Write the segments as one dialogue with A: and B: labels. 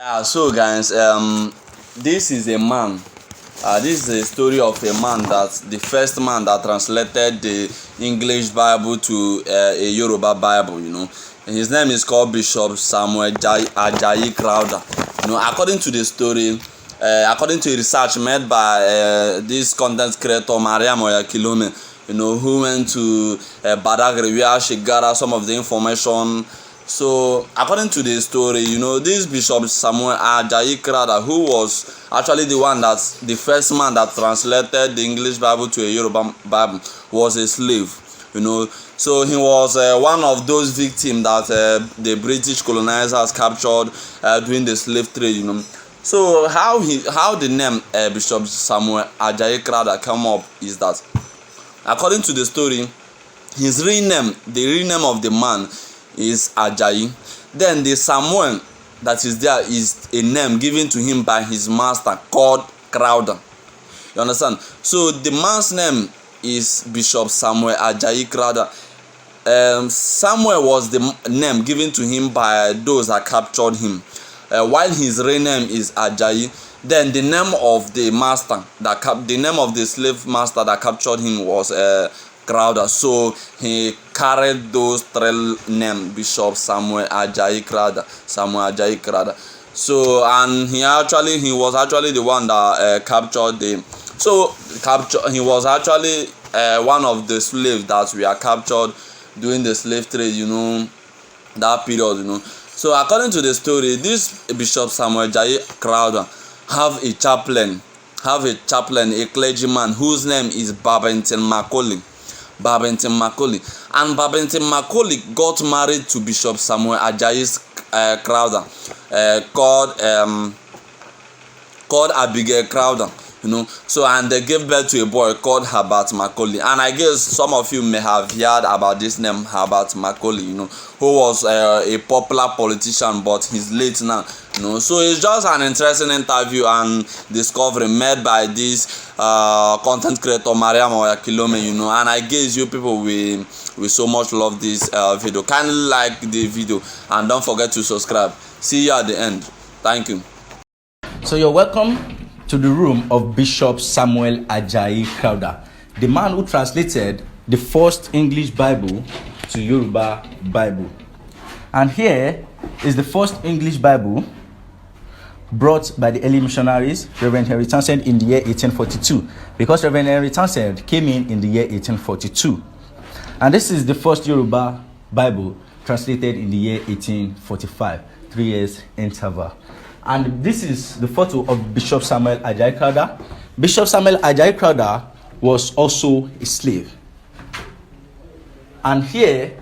A: So guys, this is a man. This is a story of a man that the first man that translated the English Bible to a Yoruba Bible. And his name is called Bishop Samuel Ajayi Crowther. According to the story, according to research made by this content creator Mariam Oyakilome, who went to Badagry where she gathered some of the information. So according to the story, this Bishop Samuel Ajayi Crowther, who was actually the first man that translated the English Bible to a Yoruba Bible, was a slave. So he was one of those victims that the British colonizers captured during the slave trade. So how the name Bishop Samuel Ajayi Crowther came up is that, according to the story, the real name of the man is Ajayi. Then the Samuel that is there is a name given to him by his master called Crowther. You understand? So the man's name is Bishop Samuel Ajayi Crowther. Samuel was the name given to him by those that captured him, while his real name is Ajayi. Then the name of the name of the slave master that captured him was Crowther. So he carried those three names: Bishop Samuel Ajayi Crowther, Samuel Ajayi Crowther. So and he was actually the one that captured the. He was actually one of the slaves that were captured during the slave trade. That period. So according to the story, this Bishop Samuel Ajayi Crowther have a chaplain, a clergyman whose name is Babington Macaulay. And Babington Macaulay got married to Bishop Samuel Ajayi Crowther, called Abigail Crowther. So and they gave birth to a boy called Herbert Macaulay. And I guess some of you may have heard about this name, Herbert Macaulay, who was a popular politician, but he's late now. So it's just an interesting interview and discovery made by this content creator Mariam Oyakilome. And I guess you people will so much love this video. Kindly like the video and don't forget to subscribe. See you at the end. Thank you.
B: So you're welcome to the room of Bishop Samuel Ajayi Crowther, the man who translated the first English Bible to Yoruba Bible. And here is the first English Bible brought by the early missionaries, Reverend Henry Townsend, in the year 1842, because Reverend Henry Townsend came in the year 1842. And this is the first Yoruba Bible translated in the year 1845, 3 years interval. And this is the photo of Bishop Samuel Ajayi Crowther. Bishop Samuel Ajayi Crowther was also a slave. And here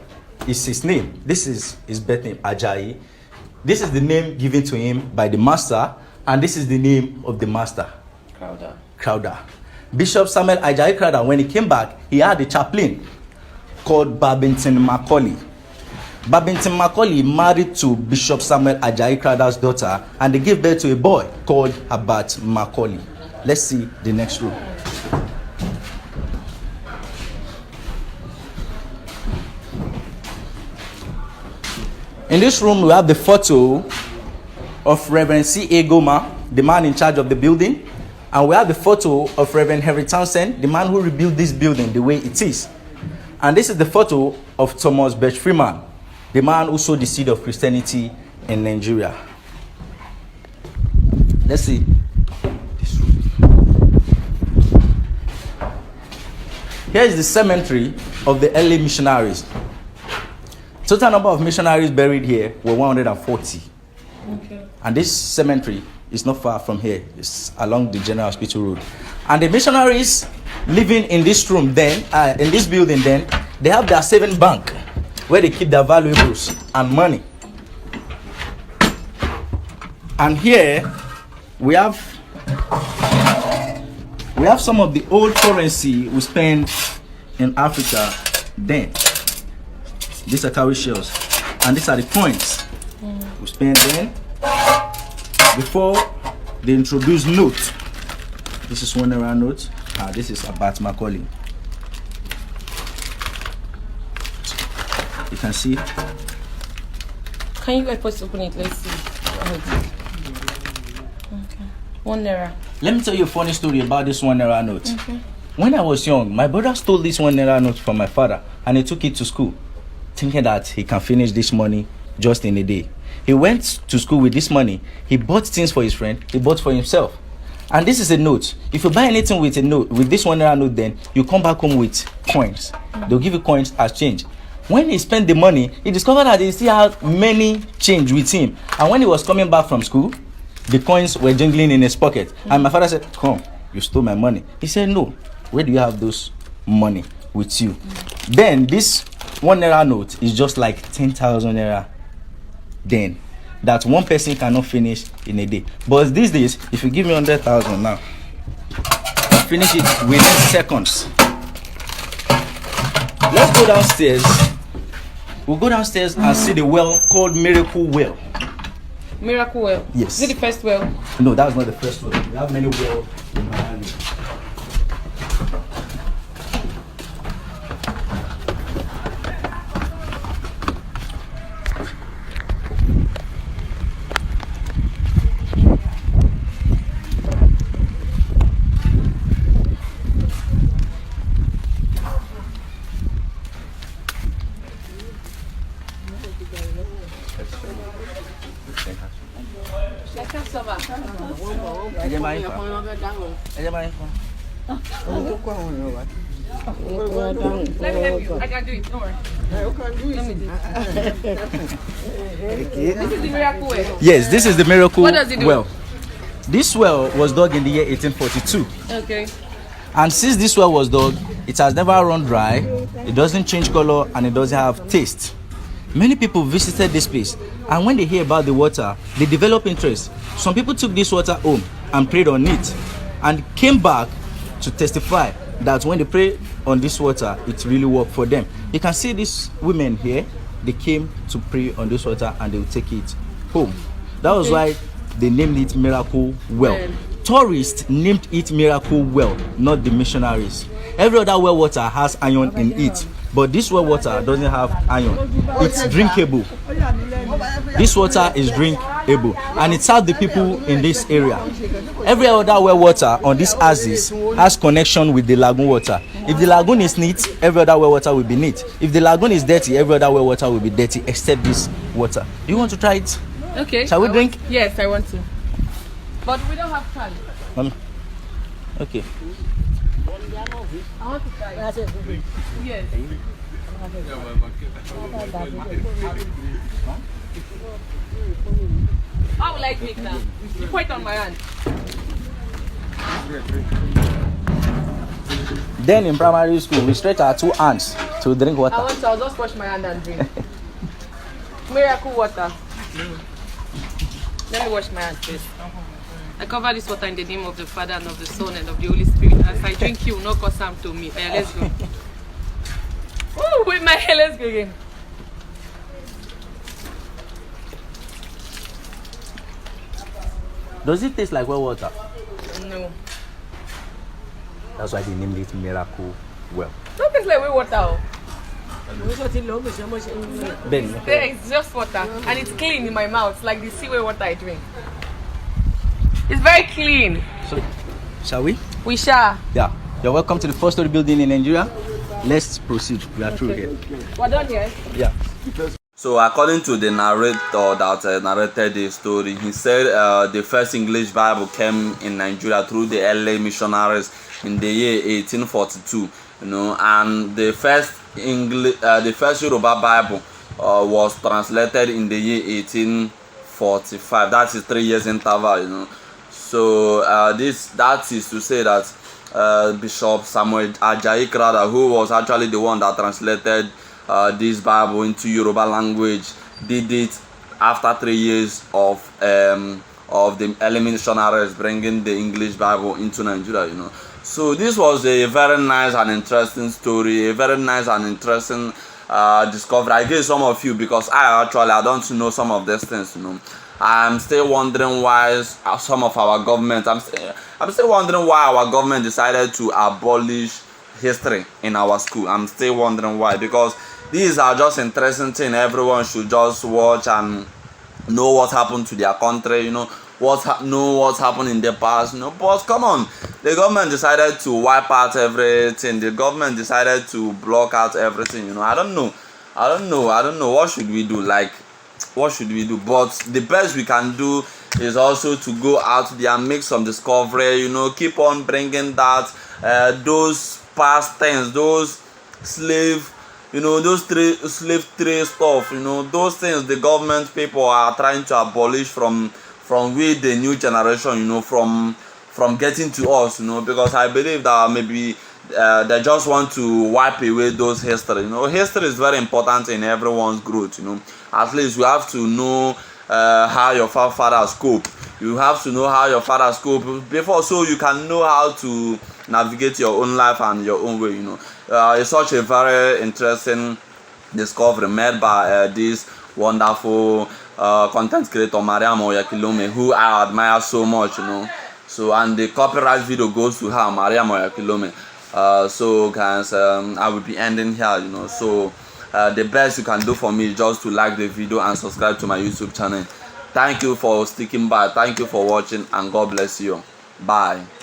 B: is his name. This is his birth name, Ajayi. This is the name given to him by the master, and this is the name of the master, Crowther. Bishop Samuel Ajayi Crowther, when he came back, he had a chaplain called Babington Macaulay. Babington Macaulay married to Bishop Samuel Ajayi Crowther's daughter, and they gave birth to a boy called Herbert Macaulay. Let's see the next room. In this room, we have the photo of Reverend C.A. Goma, the man in charge of the building, and we have the photo of Reverend Henry Townsend, the man who rebuilt this building the way it is. And this is the photo of Thomas Birch Freeman, the man who sowed the seed of Christianity in Nigeria. Let's see this room. Here is the cemetery of the early missionaries. Total number of missionaries buried here were 140. Okay. And this cemetery is not far from here. It's along the General Hospital Road. And the missionaries living in this room then, in this building then, they have their saving bank where they keep their valuables and money. And here we have some of the old currency we spent in Africa then. These are cowrie shells, and these are the coins we spent then before they introduced note. This is ₦1 note. This is Herbert Macaulay. You can see.
C: Can you help us open it? Let's see. 1 naira.
B: Let me tell you a funny story about this 1 naira note. When I was young, my brother stole this 1 naira note from my father and he took it to school, thinking that he can finish this money just in a day. He went to school with this money. He bought things for his friend. He bought for himself. And this is a note. If you buy anything with a note, with this 1 naira note, then you come back home with coins. They'll give you coins as change. When he spent the money, he discovered that he still had many change with him. And when he was coming back from school, the coins were jingling in his pocket. And my father said, "Come, you stole my money." He said, "No. Where do you have those money with you?" Then this 1 naira note is just like 10,000 naira. Then that one person cannot finish in a day. But these days, if you give me 100,000 now, I'll finish it within seconds. Let's go downstairs. We'll go downstairs and see the well called Miracle Well.
C: Miracle well.
B: Yes.
C: Is it the first well?
B: No, that's not the first one. We have many wells in Miami.
C: Let me help you. I can do it. Don't worry. Let me do it. This is the miracle well.
B: Yes, this is the Miracle
C: What does it do?
B: Well. This well was dug in the year 1842.
C: Okay.
B: And since this well was dug, it has never run dry, it doesn't change color, and it doesn't have taste. Many people visited this place, and when they hear about the water, they develop interest. Some people took this water home and prayed on it, and came back to testify that when they prayed on this water, it really worked for them. You can see these women here, they came to pray on this water and they will take it home. That was why they named it Miracle Well. Tourists named it Miracle Well, not the missionaries. Every other well water has iron in it, but this well water doesn't have iron. It's drinkable. This water is drinkable, and it serves the people in this area. Every other well water on this axis has connection with the lagoon water. If the lagoon is neat, every other well water will be neat. If the lagoon is dirty, every other well water will be dirty, except this water. Do you want to try it?
C: Okay.
B: Shall we drink?
C: Yes, I want to. But we don't have time.
B: Okay.
C: I want to try it. Yes. How will I drink now? You put it on my hand.
B: Then in primary school, we stretch our two hands to drink water.
C: I'll just wash my hand and drink. Miracle water. Let me wash my hand first. I cover this water in the name of the Father and of the Son and of the Holy Spirit. As I drink, you will not cause harm to me. Let's go. Oh, with my hair, let's go again.
B: Does it taste like well water?
C: No.
B: That's why they named it Miracle Well.
C: Don't taste like water. Oh.
B: Ben,
C: It's just water. And it's clean in my mouth. Like the seaway water I drink. It's very clean.
B: so, shall we?
C: We shall.
B: Yeah. You're welcome to the first-story building in Nigeria. Let's proceed. We are through here.
C: We're done here.
B: Yeah.
A: So according to the narrator that narrated the story, he said the first English Bible came in Nigeria through the early missionaries in the year 1842. You know, and the first Yoruba Bible was translated in the year 1845. That is 3 years interval. You know, so that is to say that Bishop Samuel Ajayi Crowther, who was actually the one that translated this Bible into Yoruba language, did it after 3 years of the early missionaries bringing the English Bible into Nigeria. You know, so this was a very nice and interesting story, a very nice and interesting discovery. I gave some of you because I don't know some of these things. You know, I'm still wondering why some of our government. I'm still wondering why our government decided to abolish history in our school. I'm still wondering why, because these are just interesting things everyone should just watch and know what happened to their country. You know, what's happened in the past, you know. But come on, the government decided to wipe out everything. The government decided to block out everything, you know. I don't know. What should we do? Like, what should we do? But the best we can do is also to go out there and make some discovery, you know. Keep on bringing that those past things, those slave, you know, those slave trade stuff, you know, those things the government people are trying to abolish from we, the new generation, you know, from getting to us, you know. Because I believe that maybe they just want to wipe away those history, you know. History is very important in everyone's growth, you know. At least you have to know how your fathers cope. You have to know how your fathers cope before, so you can know how to navigate your own life and your own way, you know. It's such a very interesting discovery made by this wonderful content creator Mariam Oyakhilome, who I admire so much, you know. So, and the copyright video goes to her, Mariam Oyakhilome. So guys, I will be ending here, you know. So the best you can do for me is just to like the video and subscribe to my YouTube channel. Thank you for sticking by, thank you for watching, and God bless you. Bye.